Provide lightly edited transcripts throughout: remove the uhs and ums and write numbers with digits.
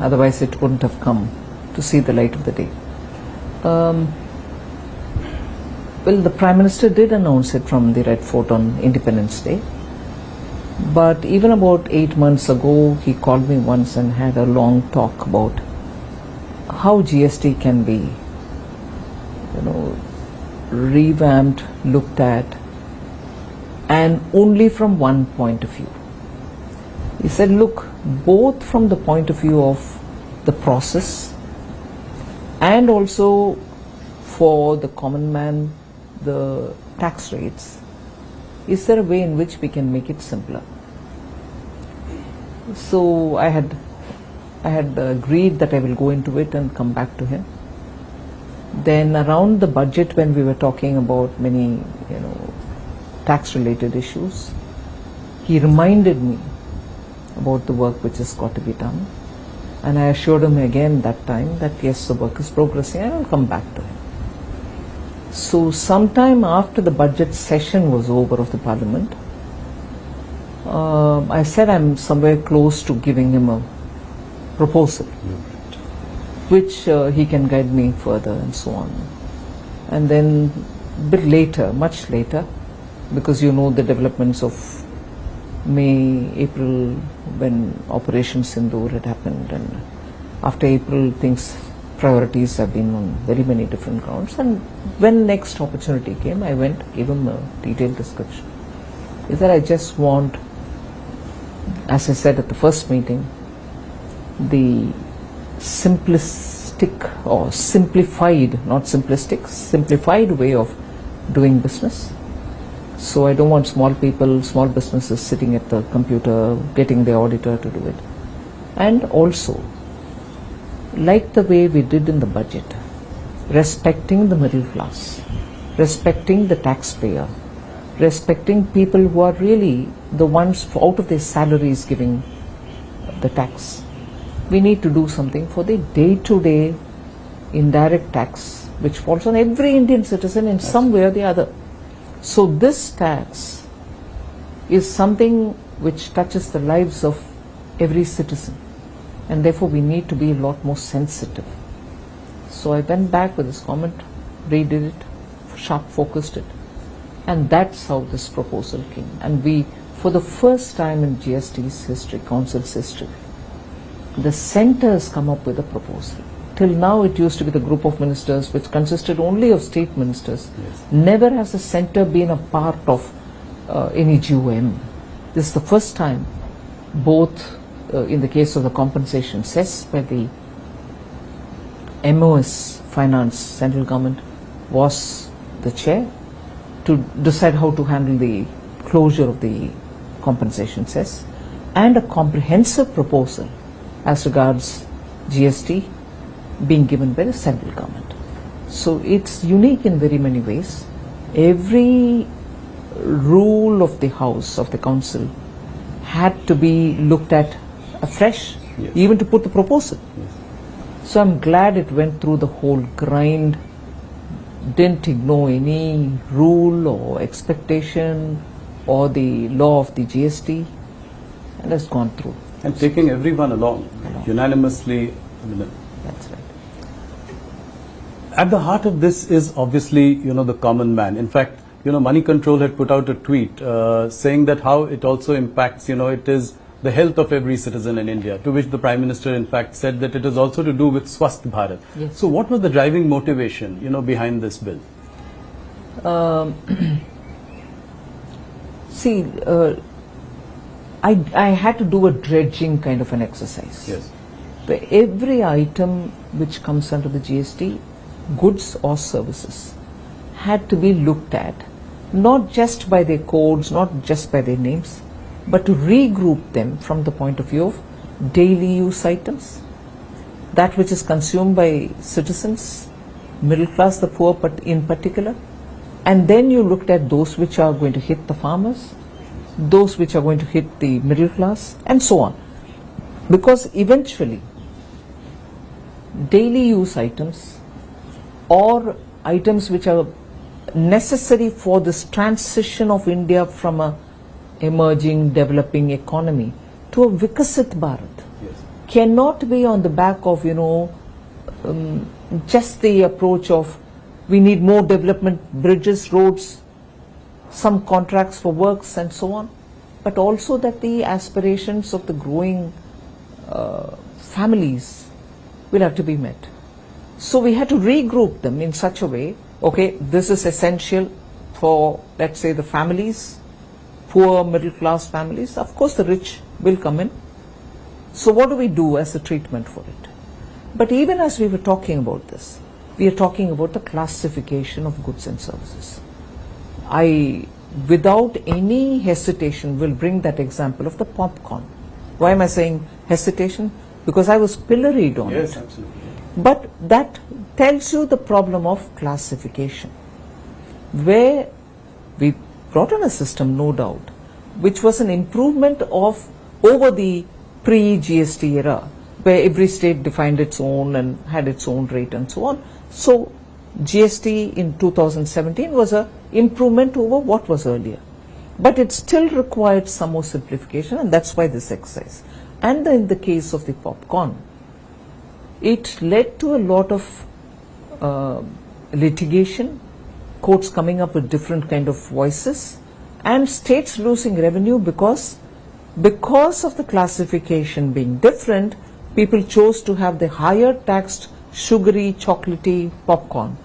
Otherwise it wouldn't have come to see the light of the day. Well, the Prime Minister did announce it from the Red Fort on Independence Day. But even about 8 months ago, he called me once and had a long talk about how GST can be, revamped, looked at, and only from one point of view. He said, look, both from the point of view of the process and also for the common man, the tax rates, is there a way in which we can make it simpler? So I had agreed that I will go into it and come back to him. Then around the budget, when we were talking about many, tax related issues, he reminded me about the work which has got to be done. And I assured him again that time that yes, the work is progressing and I'll come back to him. So sometime after the budget session was over of the Parliament, I said I'm somewhere close to giving him a proposal, which he can guide me further and so on. And then a bit later, much later, because the developments of May, April, when Operation Sindoor had happened, and after April priorities have been on very many different grounds, and when next opportunity came, I went, gave him a detailed description. Is that I just want, as I said at the first meeting, the simplistic or simplified, not simplistic, simplified way of doing business. So I don't want small businesses sitting at the computer, getting the auditor to do it. And also, like the way we did in the budget, respecting the middle class, respecting the taxpayer, respecting people who are really the ones out of their salaries giving the tax. We need to do something for the day-to-day indirect tax, which falls on every Indian citizen in some way or the other. So this tax is something which touches the lives of every citizen, and therefore we need to be a lot more sensitive. So I went back with this comment, redid it, sharp focused it, and that's how this proposal came. And we, for the first time in GST's history, Council's history, the centre has come up with a proposal. Till now it used to be the group of ministers which consisted only of state ministers. Yes. Never has the centre been a part of any GOM. This is the first time, both in the case of the compensation cess, where the MOS Finance, central government, was the chair to decide how to handle the closure of the compensation cess, and a comprehensive proposal as regards GST being given by the central government. So it's unique in very many ways. Every rule of the House, of the Council, had to be looked at afresh, yes, even to put the proposal. Yes. So I'm glad it went through the whole grind, didn't ignore any rule or expectation or the law of the GST, and has gone through. And taking everyone along. Unanimously. That's right. At the heart of this is obviously, the common man. In fact, Money Control had put out a tweet saying that how it also impacts, it is the health of every citizen in India, to which the Prime Minister in fact said that it is also to do with Swasth Bharat. Yes. So what was the driving motivation, behind this bill? See, I had to do a dredging kind of an exercise. Yes. Where every item which comes under the GST, goods or services, had to be looked at, not just by their codes, not just by their names, but to regroup them from the point of view of daily use items, that which is consumed by citizens, middle class, the poor in particular, and then you looked at those which are going to hit the farmers, those which are going to hit the middle class, and so on. Because eventually, daily use items or items which are necessary for this transition of India from a emerging, developing economy to a Vikasit Bharat, yes, cannot be on the back of, just the approach of we need more development, bridges, roads, some contracts for works and so on, but also that the aspirations of the growing families will have to be met. So we had to regroup them in such a way, okay, this is essential for, let's say, the families, poor middle class families. Of course the rich will come in. So what do we do as a treatment for it? But even as we were talking about this, we are talking about the classification of goods and services. I, without any hesitation, will bring that example of the popcorn. Why am I saying hesitation? Because I was pilloried on it. Yes, absolutely. But that tells you the problem of classification, where we brought in a system, no doubt, which was an improvement of over the pre-GST era, where every state defined its own and had its own rate and so on. So GST in 2017 was an improvement over what was earlier. But it still required some more simplification, and that's why this exercise. And in the case of the popcorn, it led to a lot of litigation, courts coming up with different kind of voices, and states losing revenue because of the classification being different. People chose to have the higher taxed sugary chocolatey popcorn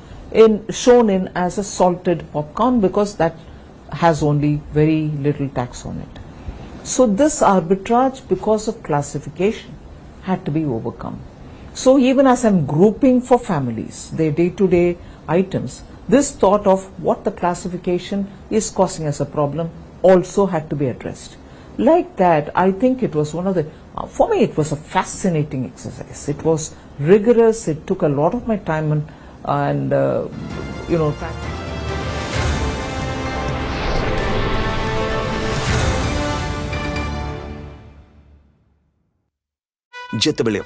shown in as a salted popcorn because that has only very little tax on it. So this arbitrage because of classification had to be overcome. So even as I'm grouping for families, their day-to-day items, this thought of what the classification is causing as a problem also had to be addressed. Like that, I think it was one of the, for me it was a fascinating exercise. It was rigorous, it took a lot of my time and time. ଯେତେବେଳେ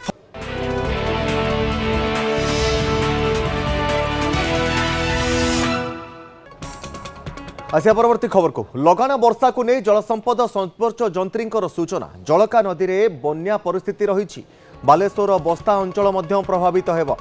आसिया परवर्ती खबर को लगाण वर्षा को नहीं जलसंपद संपर्क जंत्री सूचना जलका नदी में बन्या परिस्थिति रही बालेश्वर बस्ता अंचल प्रभावित होब।